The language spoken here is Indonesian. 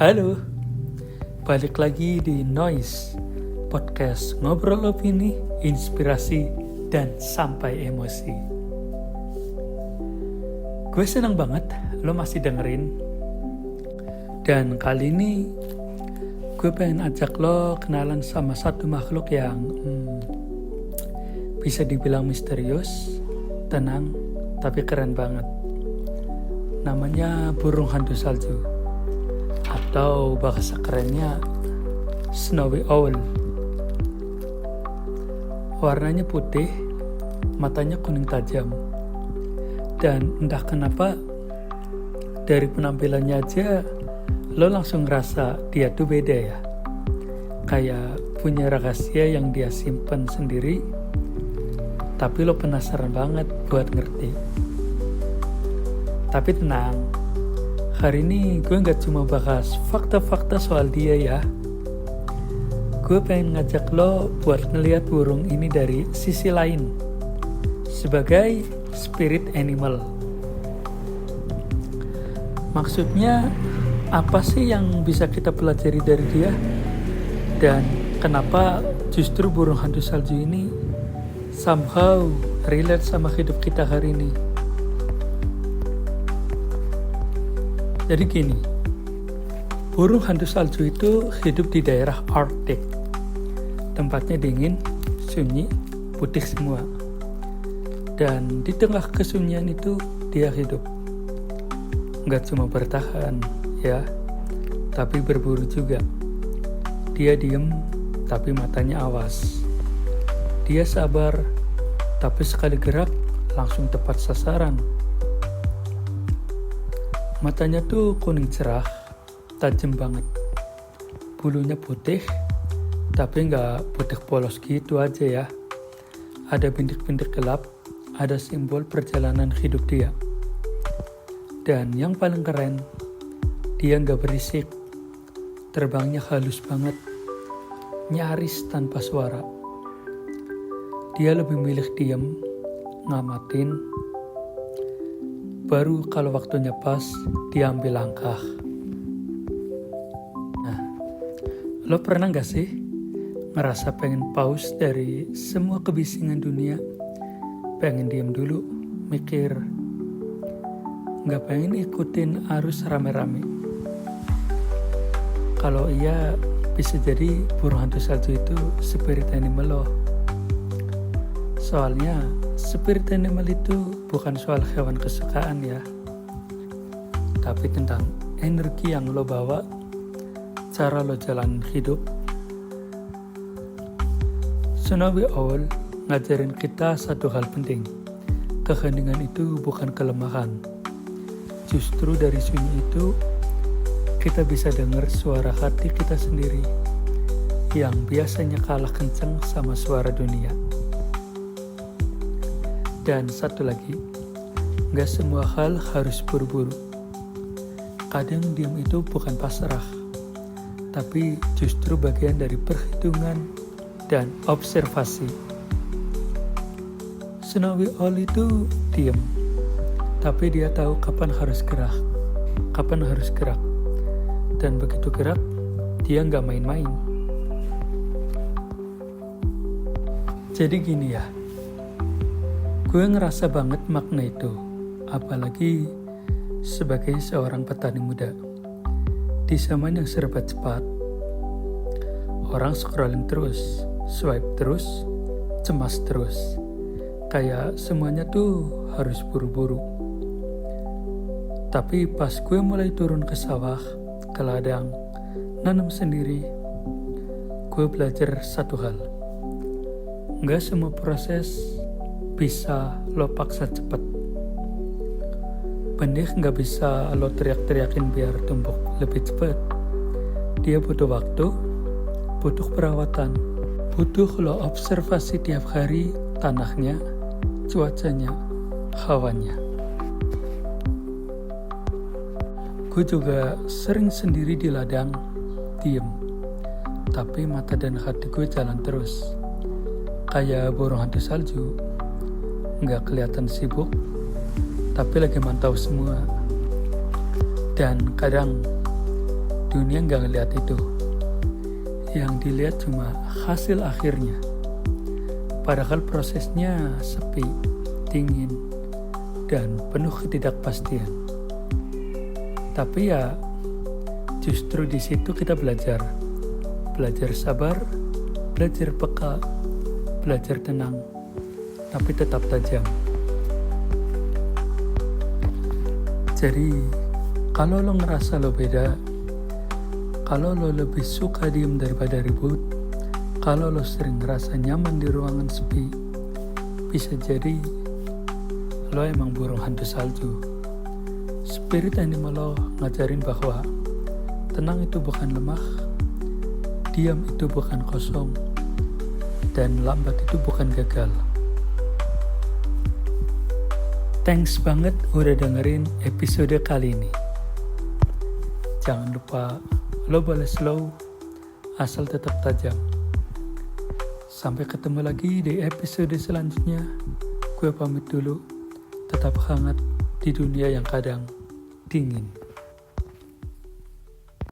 Halo, balik lagi di Noise Podcast ngobrol opini, inspirasi, dan sampai emosi. Gue senang banget lo masih dengerin. Dan kali ini gue pengen ajak lo kenalan sama satu makhluk yang bisa dibilang misterius, tenang, tapi keren banget. Namanya burung hantu salju, atau bahasa kerennya Snowy Owl. Warnanya putih, matanya kuning tajam, dan entah kenapa dari penampilannya aja lo langsung ngerasa dia tuh beda ya. Kayak punya rahasia yang dia simpen sendiri, tapi lo penasaran banget buat ngerti. Tapi tenang, hari ini gue gak cuma bahas fakta-fakta soal dia ya. Gue pengen ngajak lo buat ngeliat burung ini dari sisi lain, sebagai spirit animal. Maksudnya apa sih yang bisa kita pelajari dari dia? Dan kenapa justru burung hantu salju ini somehow relate sama hidup kita hari ini? Jadi gini, burung hantu salju itu hidup di daerah Arctic. Tempatnya dingin, sunyi, putih semua. Dan di tengah kesunyian itu dia hidup. Nggak cuma bertahan, ya, tapi berburu juga. Dia diem, tapi matanya awas. Dia sabar, tapi sekali gerak langsung tepat sasaran. Matanya tuh kuning cerah, tajam banget. Bulunya putih, tapi nggak putih polos gitu aja ya. Ada bintik-bintik gelap, ada simbol perjalanan hidup dia. Dan yang paling keren, dia nggak berisik. Terbangnya halus banget, nyaris tanpa suara. Dia lebih milih diem, ngamatin. Baru kalau waktunya pas, dia ambil langkah. Nah, lo pernah gak sih ngerasa pengen pause dari semua kebisingan dunia? Pengen diem dulu, mikir. Gak pengen ikutin arus rame-rame. Kalau iya, bisa jadi burung hantu salju itu spirit animal lo. Soalnya spirit animal itu bukan soal hewan kesukaan ya, tapi tentang energi yang lo bawa, cara lo jalan hidup. Snowy Owl ngajarin kita satu hal penting. Keheningan itu bukan kelemahan. Justru dari sunyi itu kita bisa dengar suara hati kita sendiri yang biasanya kalah kencang sama suara dunia. Dan satu lagi, gak semua hal harus buru-buru. Kadang diam itu bukan pasrah, tapi justru bagian dari perhitungan dan observasi. Snowy Owl itu diam, tapi dia tahu kapan harus gerak. Dan begitu gerak, dia gak main-main. Jadi gini ya, gue ngerasa banget makna itu, apalagi sebagai seorang petani muda. Di zaman yang serba cepat, orang scrolling terus, swipe terus, cemas terus. Kayak semuanya tuh harus buru-buru. Tapi pas gue mulai turun ke sawah, ke ladang, nanam sendiri, gue belajar satu hal. Gak semua proses bisa lo paksa cepet. Benih gak bisa lo teriak-teriakin biar tumbuh lebih cepet. Dia butuh waktu, butuh perawatan, butuh lo observasi tiap hari tanahnya, cuacanya, hawanya. Gue juga sering sendiri di ladang, diem. Tapi mata dan hati gue jalan terus. Kayak burung hantu salju. Nggak kelihatan sibuk, tapi lagi mantau semua. Dan kadang dunia nggak ngeliat itu. Yang dilihat cuma hasil akhirnya. Padahal prosesnya sepi, dingin, dan penuh ketidakpastian. Tapi ya, justru di situ kita belajar sabar, belajar peka, belajar tenang, tapi tetap tajam. Jadi, kalau lo ngerasa lo beda, kalau lo lebih suka diem daripada ribut, kalau lo sering ngerasa nyaman di ruangan sepi, bisa jadi lo emang burung hantu salju. Spirit animal lo ngajarin bahwa tenang itu bukan lemah, diam itu bukan kosong, dan lambat itu bukan gagal. Thanks banget udah dengerin episode kali ini. Jangan lupa lo boleh slow, asal tetap tajam. Sampai ketemu lagi di episode selanjutnya. Gue pamit dulu. Tetap hangat di dunia yang kadang dingin.